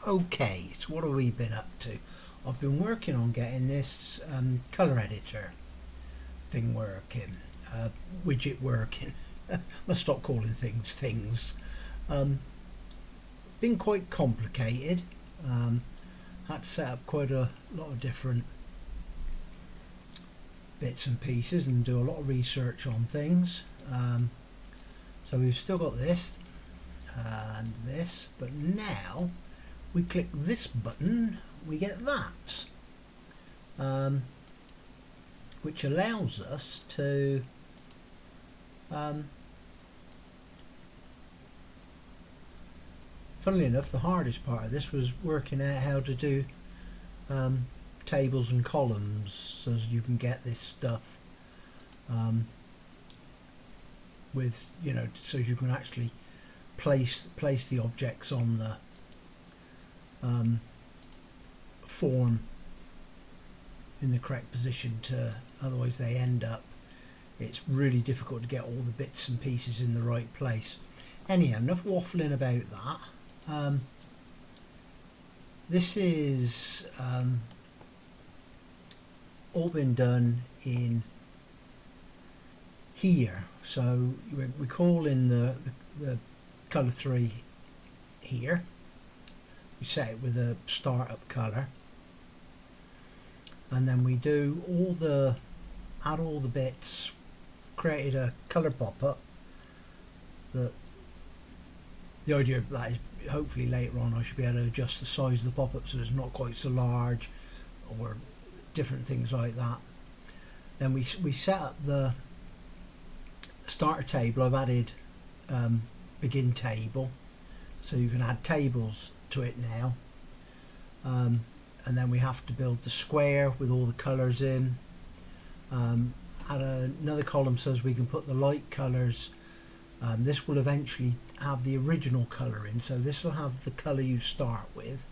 Okay, so what have we been up to? I've been working on getting this colour editor thing working, widget working. Must stop calling things things. Been quite complicated. Had to set up quite a lot of different bits and pieces and do a lot of research on things. So we've still got this and this, but now we click this button, we get that, which allows us to funnily enough, the hardest part of this was working out how to do tables and columns so as you can get this stuff with, you know, so you can actually place the objects on the form in the correct position, to otherwise they end up, it's really difficult to get all the bits and pieces in the right place. Anyhow, enough waffling about that. This is all been done in here, so we call in the color 3 here. We set it with a startup color, and then we do add all the bits, created a color pop-up. The idea of that is hopefully later on I should be able to adjust the size of the pop-up so it's not quite so large, or different things like that. Then we set up the starter table. I've added begin table, so you can add tables to it now, and then we have to build the square with all the colours in, add another column so as we can put the light colours. This will eventually have the original colour in, so this will have the colour you start with,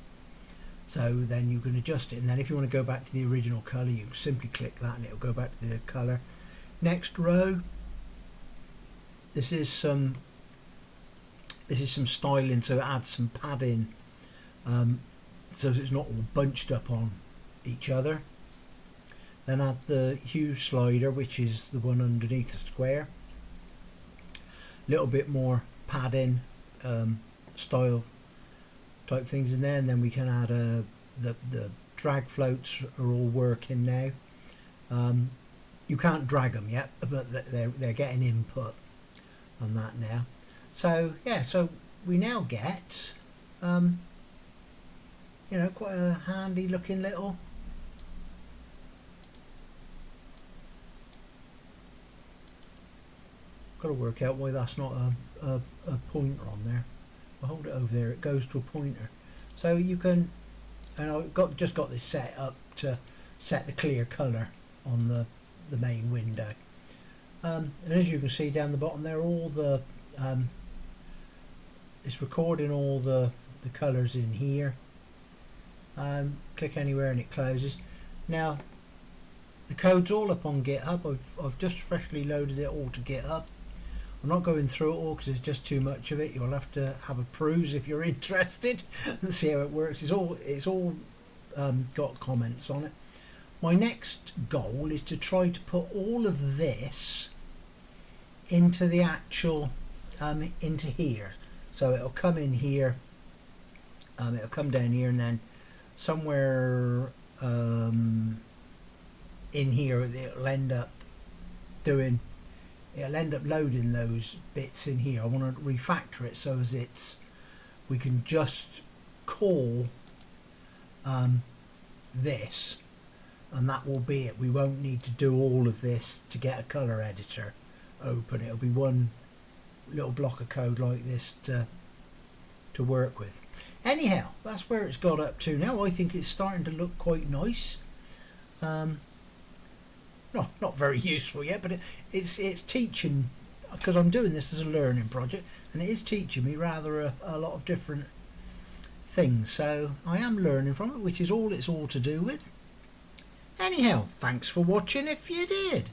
so then you can adjust it, and then if you want to go back to the original colour you simply click that and it will go back to the colour. Next row, this is some styling, so it adds some padding so it's not all bunched up on each other. Then add the hue slider, which is the one underneath the square. Little bit more padding, style type things in there, and then we can add the drag floats are all working now. You can't drag them yet, but they're getting input on that now. So yeah, so we now get you know, quite a handy looking little got to work out why that's not a pointer on there. I'll hold it over there, it goes to a pointer. So you can, and I've just got this set up to set the clear colour on the main window. And as you can see down the bottom there, all the it's recording all the colours in here. Click anywhere and it closes. Now the code's all up on GitHub. I've just freshly loaded it all to GitHub. I'm not going through it all because it's just too much of it. You'll have to have a peruse if you're interested and see how it works. It's all got comments on it. My next goal is to try to put all of this into the actual into here. So it'll come in here, it'll come down here, and then somewhere in here it'll end up loading those bits in here. I want to refactor it so as we can just call this, and that will be it. We won't need to do all of this to get a color editor open. It'll be one little block of code like this to work with. Anyhow, that's where it's got up to now. I think it's starting to look quite nice. Not very useful yet, but it's teaching, because I'm doing this as a learning project, and it is teaching me rather a lot of different things, so I am learning from it, which is all it's all to do with. Anyhow, thanks for watching if you did.